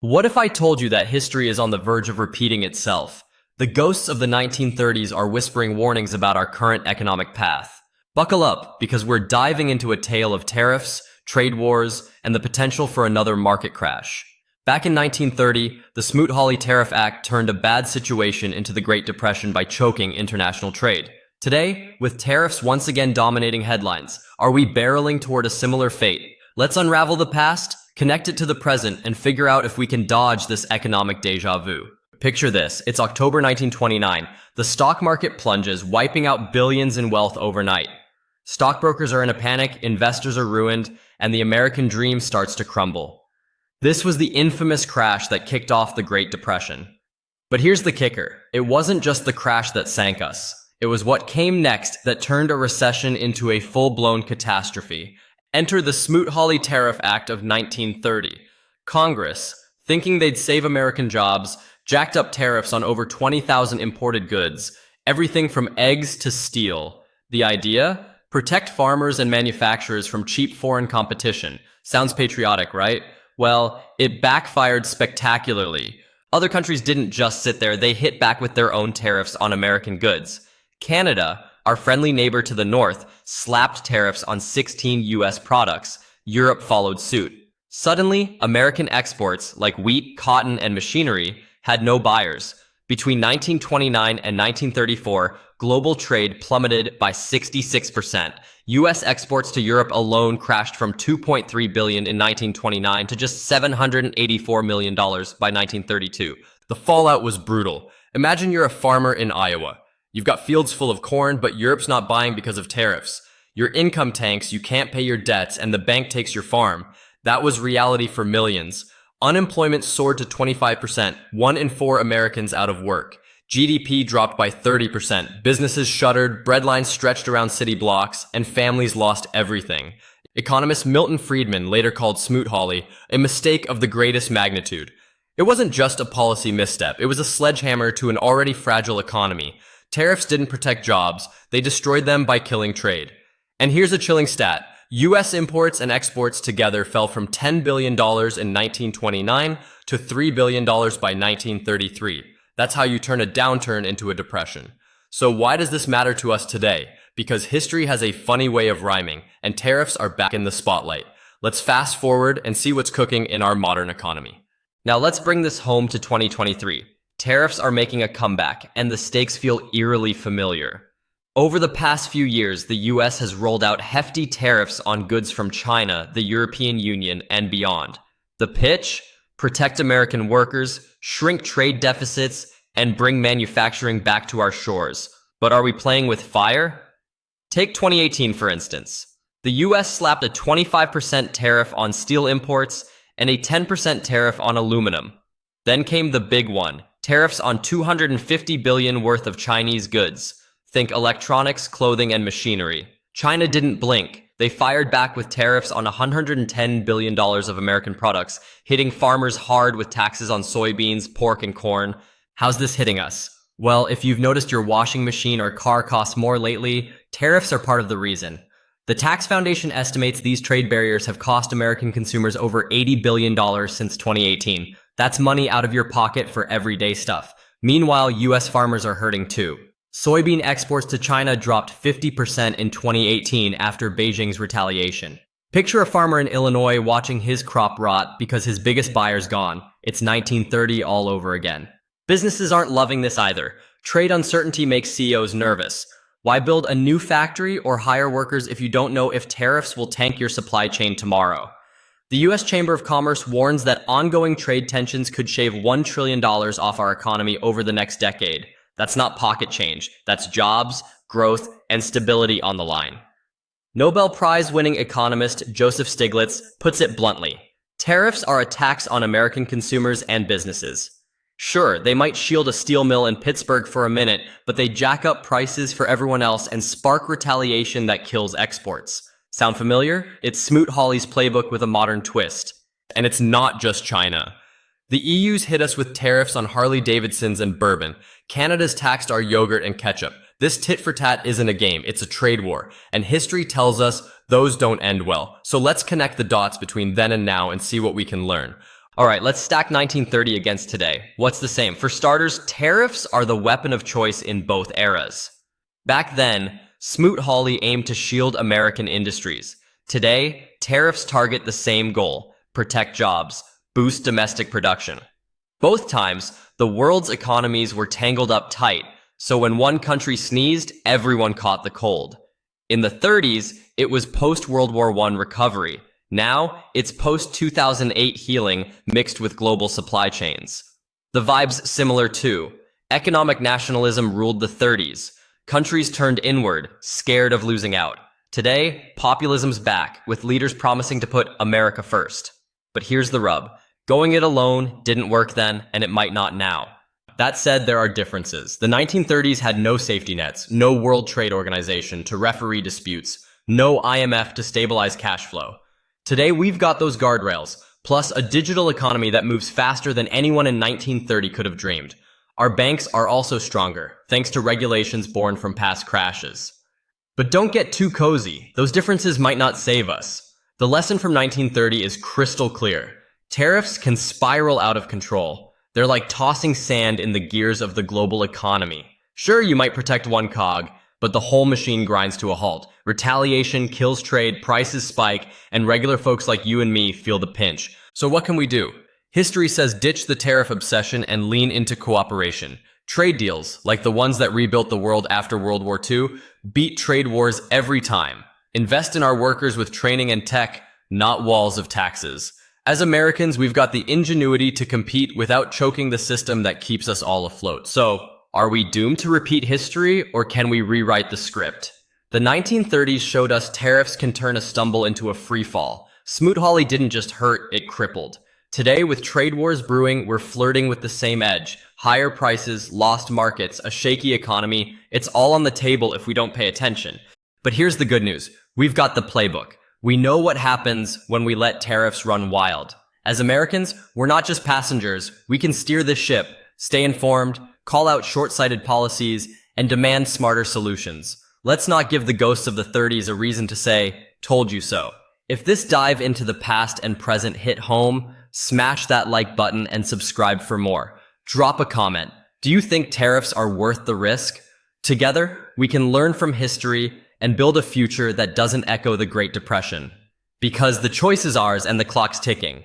What if I told you that history is on the verge of repeating itself? The ghosts of the 1930s are whispering warnings about our current economic path. Buckle up, because we're diving into a tale of tariffs, trade wars, and the potential for another market crash. Back in 1930, the Smoot-Hawley Tariff Act turned a bad situation into the Great Depression by choking international trade. Today, with tariffs once again dominating headlines, are we barreling toward a similar fate? Let's unravel the past, connect it to the present, and figure out if we can dodge this economic deja vu. Picture this, it's October 1929. The stock market plunges, wiping out billions in wealth overnight. Stockbrokers are in a panic, investors are ruined, and the American dream starts to crumble. This was the infamous crash that kicked off the Great Depression. But here's the kicker. It wasn't just the crash that sank us. It was what came next that turned a recession into a full-blown catastrophe. Enter the Smoot-Hawley Tariff Act of 1930. Congress, thinking they'd save American jobs, jacked up tariffs on over 20,000 imported goods, everything from eggs to steel. The idea? Protect farmers and manufacturers from cheap foreign competition. Sounds patriotic, right? Well, it backfired spectacularly. Other countries didn't just sit there, they hit back with their own tariffs on American goods. Canada, our friendly neighbor to the north, slapped tariffs on 16 US products. Europe followed suit. Suddenly, American exports, like wheat, cotton, and machinery, had no buyers. Between 1929 and 1934, global trade plummeted by 66%. US exports to Europe alone crashed from $2.3 billion in 1929 to just $784 million by 1932. The fallout was brutal. Imagine you're a farmer in Iowa. You've got fields full of corn, but Europe's not buying because of tariffs. Your income tanks, you can't pay your debts, and the bank takes your farm. That was reality for millions. Unemployment soared to 25%, 1 in 4 Americans out of work. GDP dropped by 30%, businesses shuttered, breadlines stretched around city blocks, and families lost everything. Economist Milton Friedman later called Smoot-Hawley a mistake of the greatest magnitude. It wasn't just a policy misstep, it was a sledgehammer to an already fragile economy. Tariffs didn't protect jobs, they destroyed them by killing trade. And here's a chilling stat. US imports and exports together fell from $10 billion in 1929 to $3 billion by 1933. That's how you turn a downturn into a depression. So why does this matter to us today? Because history has a funny way of rhyming, and tariffs are back in the spotlight. Let's fast forward and see what's cooking in our modern economy. Now let's bring this home to 2023. Tariffs are making a comeback, and the stakes feel eerily familiar. Over the past few years, the US has rolled out hefty tariffs on goods from China, the European Union, and beyond. The pitch? Protect American workers, shrink trade deficits, and bring manufacturing back to our shores. But are we playing with fire? Take 2018, for instance. The US slapped a 25% tariff on steel imports and a 10% tariff on aluminum. Then came the big one. Tariffs on $250 billion worth of Chinese goods. Think electronics, clothing, and machinery. China didn't blink. They fired back with tariffs on $110 billion of American products, hitting farmers hard with taxes on soybeans, pork, and corn. How's this hitting us? Well, if you've noticed your washing machine or car costs more lately, tariffs are part of the reason. The Tax Foundation estimates these trade barriers have cost American consumers over $80 billion since 2018. That's money out of your pocket for everyday stuff. Meanwhile, US farmers are hurting too. Soybean exports to China dropped 50% in 2018 after Beijing's retaliation. Picture a farmer in Illinois watching his crop rot because his biggest buyer's gone. It's 1930 all over again. Businesses aren't loving this either. Trade uncertainty makes CEOs nervous. Why build a new factory or hire workers if you don't know if tariffs will tank your supply chain tomorrow? The US Chamber of Commerce warns that ongoing trade tensions could shave $1 trillion off our economy over the next decade. That's not pocket change. That's jobs, growth, and stability on the line. Nobel Prize-winning economist Joseph Stiglitz puts it bluntly. Tariffs are a tax on American consumers and businesses. Sure, they might shield a steel mill in Pittsburgh for a minute, but they jack up prices for everyone else and spark retaliation that kills exports. Sound familiar? It's Smoot-Hawley's playbook with a modern twist. And it's not just China. The EU's hit us with tariffs on Harley-Davidsons and bourbon. Canada's taxed our yogurt and ketchup. This tit-for-tat isn't a game, it's a trade war. And history tells us those don't end well. So let's connect the dots between then and now and see what we can learn. Alright, let's stack 1930 against today. What's the same? For starters, tariffs are the weapon of choice in both eras. Back then, Smoot-Hawley aimed to shield American industries. Today, tariffs target the same goal: protect jobs, boost domestic production. Both times, the world's economies were tangled up tight, so when one country sneezed, everyone caught the cold. In the 30s, it was post-World War I recovery. Now, it's post-2008 healing mixed with global supply chains. The vibe's similar too. Economic nationalism ruled the 30s. Countries turned inward, scared of losing out. Today, populism's back, with leaders promising to put America first. But here's the rub. Going it alone didn't work then, and it might not now. That said, there are differences. The 1930s had no safety nets, no World Trade Organization to referee disputes, no IMF to stabilize cash flow. Today, we've got those guardrails, plus a digital economy that moves faster than anyone in 1930 could have dreamed. Our banks are also stronger, thanks to regulations born from past crashes. But don't get too cozy. Those differences might not save us. The lesson from 1930 is crystal clear. Tariffs can spiral out of control. They're like tossing sand in the gears of the global economy. Sure, you might protect one cog, but the whole machine grinds to a halt. Retaliation kills trade, prices spike, and regular folks like you and me feel the pinch. So what can we do? History says ditch the tariff obsession and lean into cooperation. Trade deals, like the ones that rebuilt the world after World War II, beat trade wars every time. Invest in our workers with training and tech, not walls of taxes. As Americans, we've got the ingenuity to compete without choking the system that keeps us all afloat. So, are we doomed to repeat history, or can we rewrite the script? The 1930s showed us tariffs can turn a stumble into a freefall. Smoot-Hawley didn't just hurt, it crippled. Today, with trade wars brewing, we're flirting with the same edge. Higher prices, lost markets, a shaky economy. It's all on the table if we don't pay attention. But here's the good news. We've got the playbook. We know what happens when we let tariffs run wild. As Americans, we're not just passengers. We can steer this ship, stay informed, call out short-sighted policies, and demand smarter solutions. Let's not give the ghosts of the 30s a reason to say, told you so. If this dive into the past and present hit home, smash that like button and subscribe for more. Drop a comment. Do you think tariffs are worth the risk? Together, we can learn from history and build a future that doesn't echo the Great Depression. Because the choice is ours and the clock's ticking.